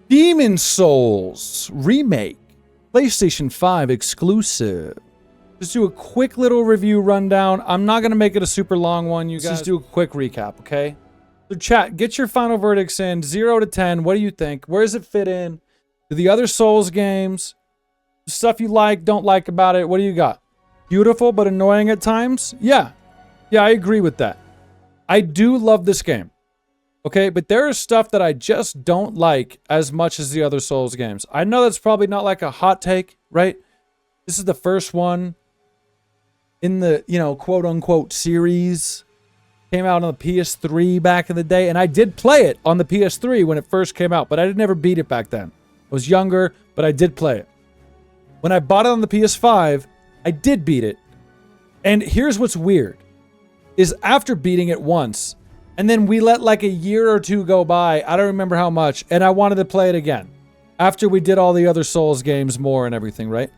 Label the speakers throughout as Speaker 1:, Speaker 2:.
Speaker 1: Demon Souls remake, PlayStation 5 exclusive. Just do a quick little review rundown. I'm not going to make it a super long one, you guys. Just do a quick recap, okay? So chat, get your final verdicts in. 0 to 10, what do you think? Where does it fit in to the other Souls games? Stuff you like, don't like about it. What do you got? Beautiful but annoying at times? Yeah, I agree with that. I do love this game. Okay, but there is stuff that I just don't like as much as the other Souls games. I know that's probably not like a hot take, right? This is the first one in the, quote unquote series. Came out on the PS3 back in the day, and I did play it on the PS3 when it first came out, but I did never beat it back then. I was younger, but I did play it. When I bought it on the PS5, I did beat it. And here's what's weird, is after beating it once, and then we let like a year or two go by, I don't remember how much, and I wanted to play it again. After we did all the other Souls games more and everything, right?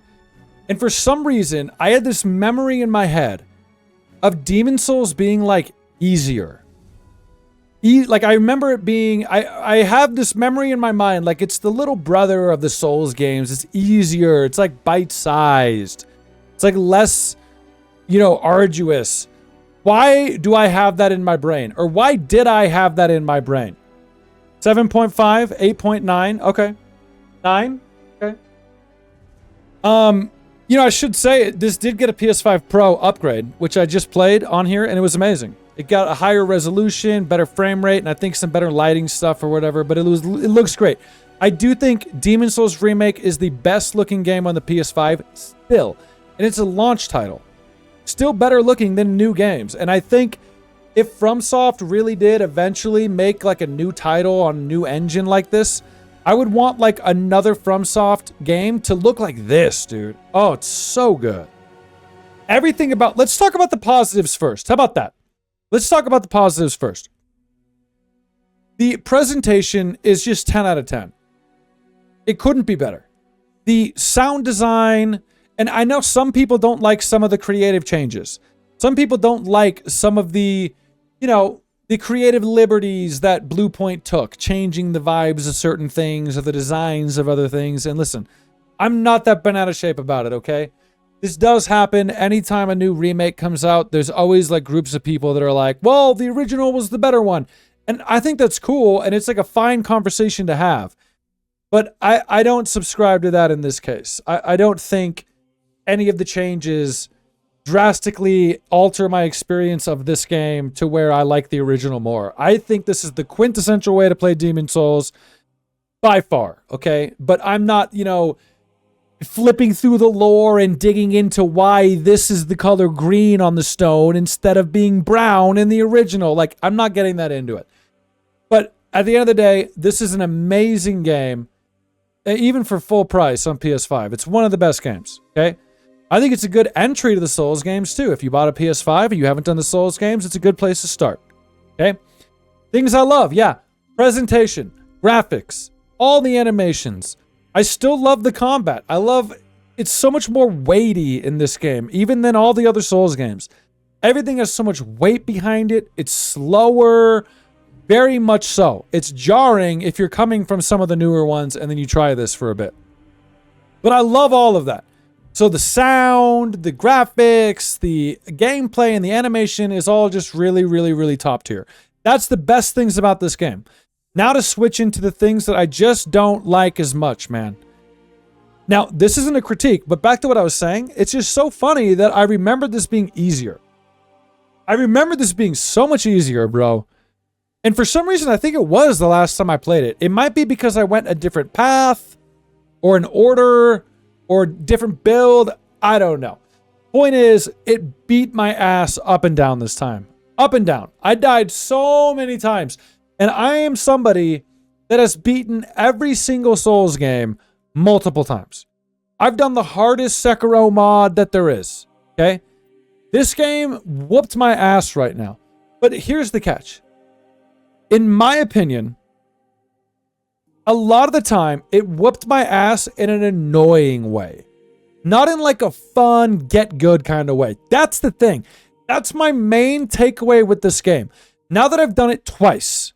Speaker 1: And for some reason, I had this memory in my head of Demon Souls being like easier. Like I remember it being, I have this memory in my mind, like it's the little brother of the Souls games. It's easier. It's like bite-sized. It's like less, arduous. Why do I have that in my brain? Or why did I have that in my brain? 7.5, 8.9, okay. 9, okay. I should say this did get a PS5 Pro upgrade, which I just played on here, and it was amazing. It got a higher resolution, better frame rate, and I think some better lighting stuff or whatever, but it looks great. I do think Demon Souls Remake is the best looking game on the PS5 still, and it's a launch title. Still better looking than new games. And I think if FromSoft really did eventually make like a new title on a new engine like this, I would want like another FromSoft game to look like this, dude. Oh, it's so good. Everything about, let's talk about the positives first. How about that? Let's talk about the positives first. The presentation is just 10 out of 10. It couldn't be better. The sound design, and I know some people don't like some of the creative changes. Some people don't like some of the, the creative liberties that Bluepoint took, changing the vibes of certain things or the designs of other things. And listen, I'm not that bent out of shape about it, okay? This does happen anytime a new remake comes out. There's always like groups of people that are like, well, the original was the better one. And I think that's cool, and it's like a fine conversation to have. But I don't subscribe to that in this case. I don't think any of the changes drastically alter my experience of this game to where I like the original more. I think this is the quintessential way to play Demon Souls by far, okay? But I'm not, flipping through the lore and digging into why this is the color green on the stone instead of being brown in the original. Like, I'm not getting that into it. But at the end of the day, this is an amazing game, even for full price on PS5. It's one of the best games, okay? I think it's a good entry to the Souls games, too. If you bought a PS5 and you haven't done the Souls games, it's a good place to start, okay? Things I love, yeah. Presentation, graphics, all the animations. I still love the combat. It's so much more weighty in this game, even than all the other Souls games. Everything has so much weight behind it. It's slower, very much so. It's jarring if you're coming from some of the newer ones and then you try this for a bit. But I love all of that. So the sound, the graphics, the gameplay, and the animation is all just really, really, really top tier. That's the best things about this game. Now to switch into the things that I just don't like as much, man. Now, this isn't a critique, but back to what I was saying, it's just so funny that I remember this being easier. I remember this being so much easier, bro. And for some reason, I think it was the last time I played it. It might be because I went a different path, or an order, or different build. I don't know. Point is, it beat my ass up and down this time. Up and down. I died so many times. And I am somebody that has beaten every single Souls game multiple times. I've done the hardest Sekiro mod that there is, okay? This game whooped my ass right now. But here's the catch. In my opinion, a lot of the time, it whooped my ass in an annoying way. Not in like a fun, get good kind of way. That's the thing. That's my main takeaway with this game. Now that I've done it twice,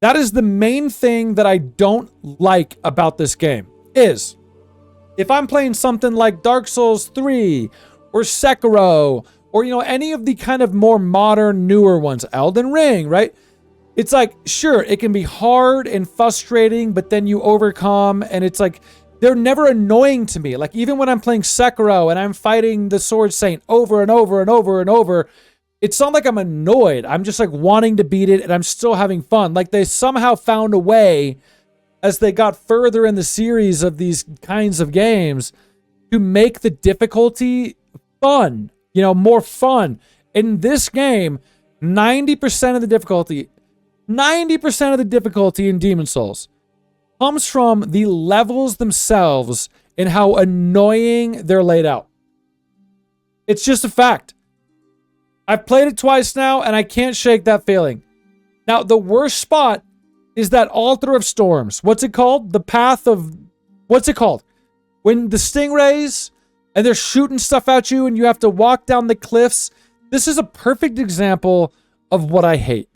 Speaker 1: That is the main thing that I don't like about this game. Is if I'm playing something like Dark Souls 3 or Sekiro or, any of the kind of more modern, newer ones, Elden Ring, right? It's like, sure, it can be hard and frustrating, but then you overcome, and it's like, they're never annoying to me. Like, even when I'm playing Sekiro and I'm fighting the Sword Saint over and over and over and over, it's not like I'm annoyed. I'm just like wanting to beat it, and I'm still having fun. Like, they somehow found a way, as they got further in the series of these kinds of games, to make the difficulty fun, more fun. In this game, 90% of the difficulty in Demon Souls comes from the levels themselves and how annoying they're laid out. It's just a fact. I've played it twice now, and I can't shake that feeling. Now, the worst spot is that Altar of Storms. What's it called? The Path of... What's it called? When the stingrays, and they're shooting stuff at you, and you have to walk down the cliffs. This is a perfect example of what I hate.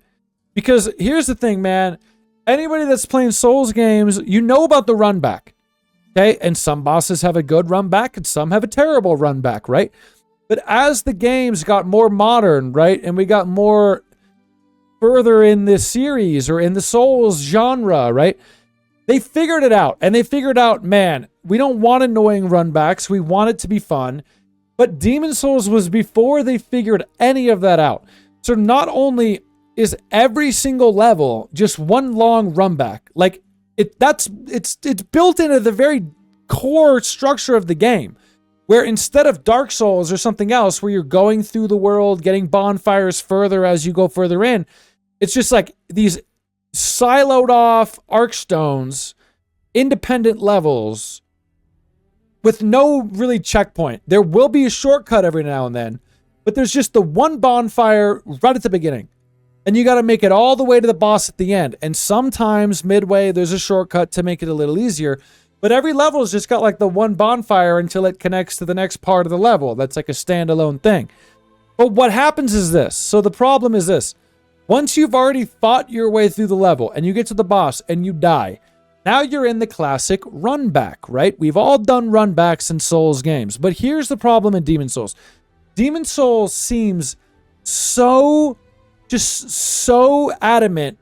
Speaker 1: Because here's the thing, man. Anybody that's playing Souls games, you know about the run back. Okay? And some bosses have a good run back, and some have a terrible run back, right? But as the games got more modern, right? And we got more further in this series or in the Souls genre, right? They figured it out. And they figured out, man, we don't want annoying run backs. We want it to be fun. But Demon Souls was before they figured any of that out. So not only is every single level just one long run back, like it's built into the very core structure of the game, where instead of Dark Souls or something else where you're going through the world, getting bonfires further as you go further in, it's just like these siloed off archstones, independent levels with no really checkpoint. There will be a shortcut every now and then, but there's just the one bonfire right at the beginning. And you got to make it all the way to the boss at the end. And sometimes midway, there's a shortcut to make it a little easier. But every level has just got like the one bonfire until it connects to the next part of the level. That's like a standalone thing. But what happens is this. So the problem is this. Once you've already fought your way through the level and you get to the boss and you die, now you're in the classic run back, right? We've all done run backs in Souls games. But here's the problem in Demon Souls. Demon Souls seems so adamant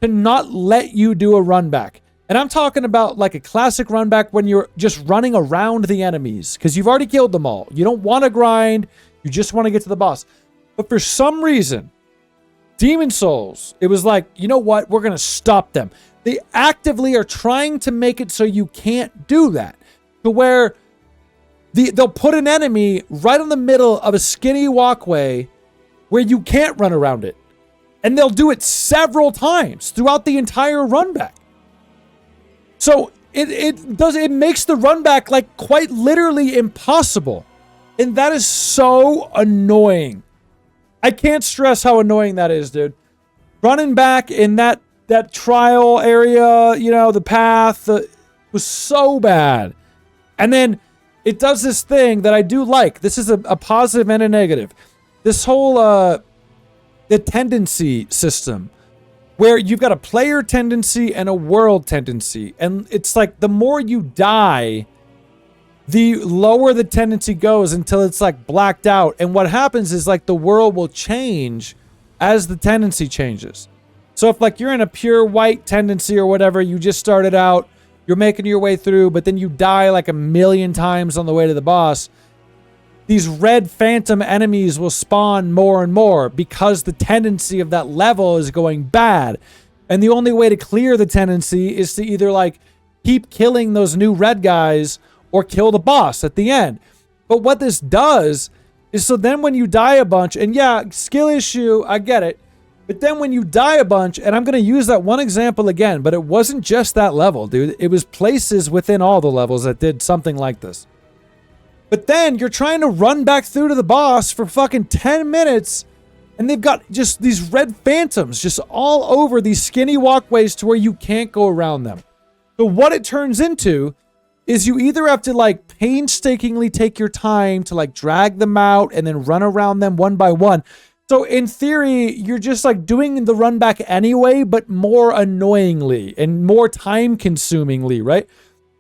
Speaker 1: to not let you do a run back. And I'm talking about like a classic run back when you're just running around the enemies because you've already killed them all. You don't want to grind. You just want to get to the boss. But for some reason, Demon Souls, it was like, you know what? We're going to stop them. They actively are trying to make it so you can't do that. To where they'll put an enemy right in the middle of a skinny walkway where you can't run around it. And they'll do it several times throughout the entire run back. So it makes the run back like quite literally impossible. And that is so annoying. I can't stress how annoying that is, dude. Running back in that trial area, the path was so bad. And then it does this thing that I do like. This is a positive and a negative. This whole the tendency system, where you've got a player tendency and a world tendency. And it's like the more you die, the lower the tendency goes until it's like blacked out. And what happens is like the world will change as the tendency changes. So if like you're in a pure white tendency or whatever, you just started out, you're making your way through, but then you die like 1,000,000 times on the way to the boss, these red phantom enemies will spawn more and more because the tendency of that level is going bad. And the only way to clear the tendency is to either like keep killing those new red guys or kill the boss at the end. But what this does is so then when you die a bunch, and yeah, skill issue, I get it. But then when you die a bunch, and I'm going to use that one example again, but it wasn't just that level, dude. It was places within all the levels that did something like this. But then you're trying to run back through to the boss for fucking 10 minutes, and they've got just these red phantoms just all over these skinny walkways to where you can't go around them. So what it turns into is you either have to like painstakingly take your time to like drag them out and then run around them one by one. So in theory, you're just like doing the run back anyway, but more annoyingly and more time consumingly, right?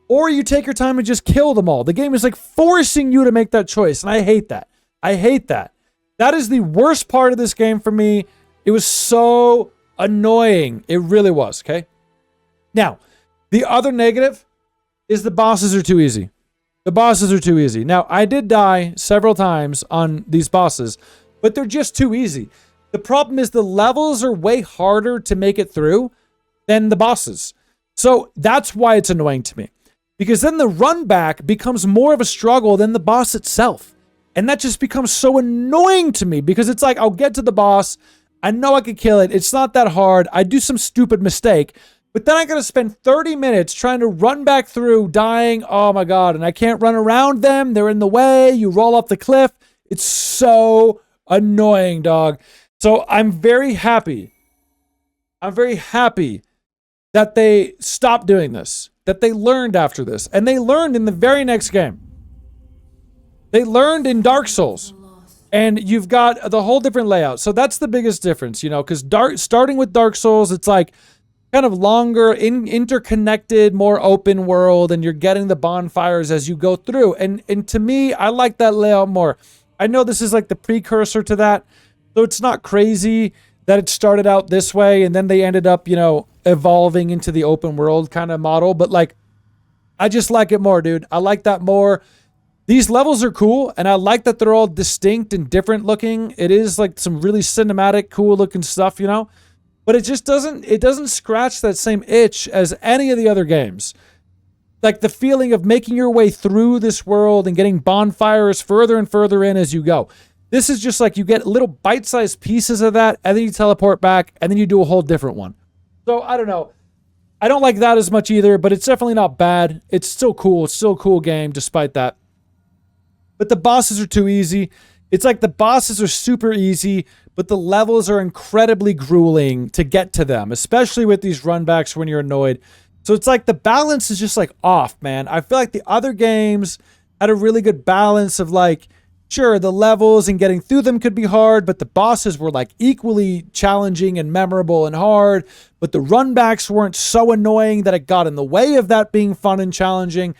Speaker 1: Or you take your time and just kill them all. The game is like forcing you to make that choice. And I hate that. I hate that. That is the worst part of this game for me. It was so annoying. It really was, okay? Now, the other negative is the bosses are too easy. The bosses are too easy. Now, I did die several times on these bosses, but they're just too easy. The problem is the levels are way harder to make it through than the bosses. So that's why it's annoying to me. Because then the run back becomes more of a struggle than the boss itself. And that just becomes so annoying to me because it's like, I'll get to the boss. I know I could kill it. It's not that hard. I do some stupid mistake. But then I got to spend 30 minutes trying to run back through, dying. Oh my God. And I can't run around them. They're in the way. You roll off the cliff. It's so annoying, dog. So I'm very happy. I'm very happy that they stopped doing this, that they learned after this. And they learned in the very next game. They learned in Dark Souls. And you've got the whole different layout. So that's the biggest difference, you know, because starting with Dark Souls, it's like kind of longer, interconnected, more open world, and you're getting the bonfires as you go through. And to me, I like that layout more. I know this is like the precursor to that, so it's not crazy that it started out this way and then they ended up, you know, evolving into the open world kind of model. But like, I just like it more, dude. I like that more. These levels are cool, and I like that they're all distinct and different looking. It is like some really cinematic, cool looking stuff, you know? But it just doesn't scratch that same itch as any of the other games. Like the feeling of making your way through this world and getting bonfires further and further in as you go. This is just like you get little bite-sized pieces of that, and then you teleport back, and then you do a whole different one. So I don't know. I don't like that as much either, but it's definitely not bad. It's still cool. It's still a cool game despite that. But the bosses are too easy. It's like the bosses are super easy, but the levels are incredibly grueling to get to them, especially with these runbacks when you're annoyed. So it's like the balance is just like off, man. I feel like the other games had a really good balance of like, sure, the levels and getting through them could be hard, but the bosses were like equally challenging and memorable and hard. But the runbacks weren't so annoying that it got in the way of that being fun and challenging.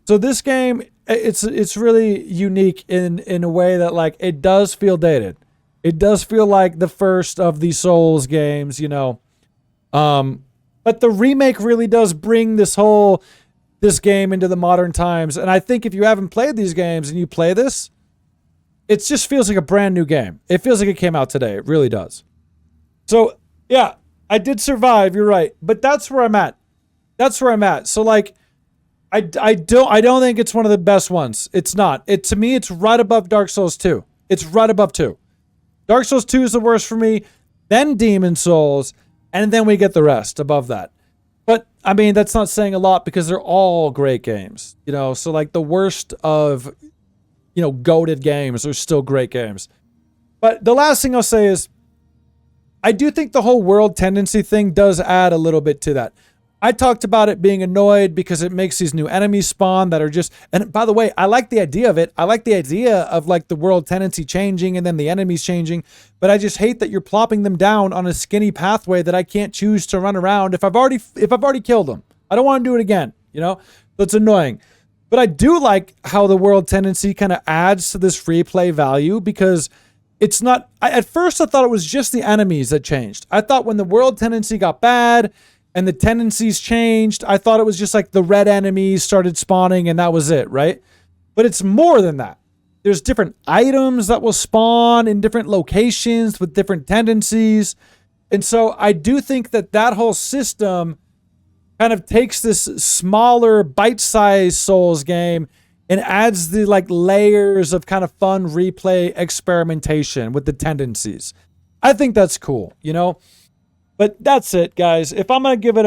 Speaker 1: So this game, it's really unique in a way that like it does feel dated. It does feel like the first of the Souls games, you know. But the remake really does bring this game into the modern times. And I think if you haven't played these games and you play this, it just feels like a brand new game. It feels like it came out today. It really does. So yeah, I did survive. You're right. But that's where I'm at. That's where I'm at. So like, I don't think it's one of the best ones. It's not. To me, it's right above Dark Souls 2. It's right above 2. Dark Souls 2 is the worst for me, then Demon Souls, and then we get the rest above that. But I mean, that's not saying a lot because they're all great games, you know. So like the worst of, you know, goated games are still great games. But the last thing I'll say is, I do think the whole world tendency thing does add a little bit to that. I talked about it being annoyed because it makes these new enemies spawn that are just, and by the way, I like the idea of it. I like the idea of like the world tendency changing and then the enemies changing, but I just hate that you're plopping them down on a skinny pathway that I can't choose to run around if I've already killed them. I don't want to do it again, you know? That's annoying. But I do like how the world tendency kind of adds to this free play value because it's not, at first I thought it was just the enemies that changed. I thought when the world tendency got bad and the tendencies changed, I thought it was just like the red enemies started spawning and that was it, right? But it's more than that. There's different items that will spawn in different locations with different tendencies. And so I do think that whole system kind of takes this smaller bite-sized Souls game and adds the like layers of kind of fun replay experimentation with the tendencies. I think that's cool, you know? But that's it, guys. If I'm going to give it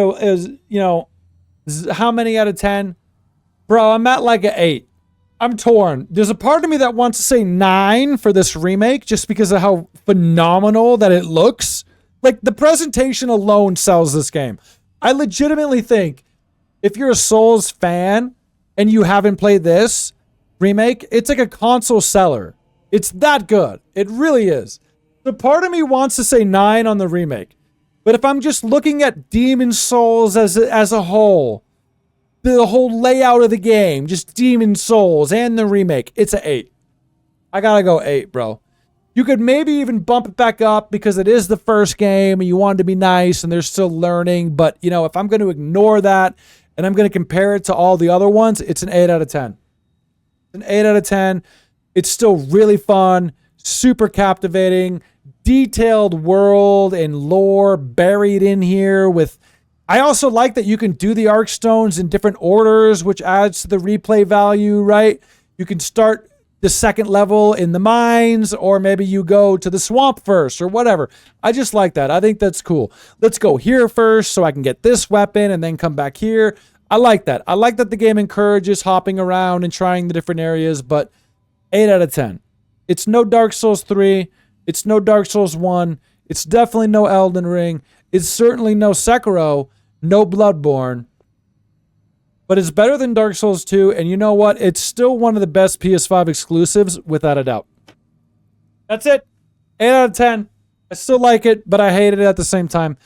Speaker 1: how many out of 10? Bro, I'm at like an 8. I'm torn. There's a part of me that wants to say 9 for this remake just because of how phenomenal that it looks. Like the presentation alone sells this game. I legitimately think if you're a Souls fan and you haven't played this remake, it's like a console seller. It's that good. It really is. So part of me wants to say 9 on the remake. But if I'm just looking at Demon Souls as a whole, the whole layout of the game, just Demon Souls and the remake, it's an 8. I gotta go 8, bro. You could maybe even bump it back up because it is the first game and you want it to be nice and they're still learning. But, you know, if I'm going to ignore that and I'm going to compare it to all the other ones, it's an 8 out of 10. An 8 out of 10. It's still really fun, super captivating, detailed world and lore buried in here with... I also like that you can do the Arc Stones in different orders, which adds to the replay value, right? You can start the second level in the mines, or maybe you go to the swamp first or whatever. I just like that. I think that's cool. Let's go here first so I can get this weapon and then come back here. I like that. I like that the game encourages hopping around and trying the different areas, but 8 out of 10. It's no Dark Souls 3. It's no Dark Souls 1. It's definitely no Elden Ring. It's certainly no Sekiro, no Bloodborne. But it's better than Dark Souls 2, and you know what? It's still one of the best PS5 exclusives, without a doubt. That's it. 8 out of 10. I still like it, but I hate it at the same time.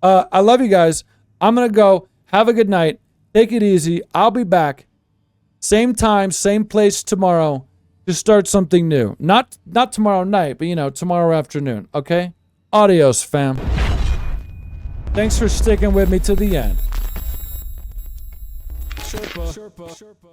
Speaker 1: I love you guys. I'm going to go. Have a good night. Take it easy. I'll be back. Same time, same place tomorrow to start something new. Not tomorrow night, but, you know, tomorrow afternoon. Okay? Adios, fam. Thanks for sticking with me to the end. Sherpa.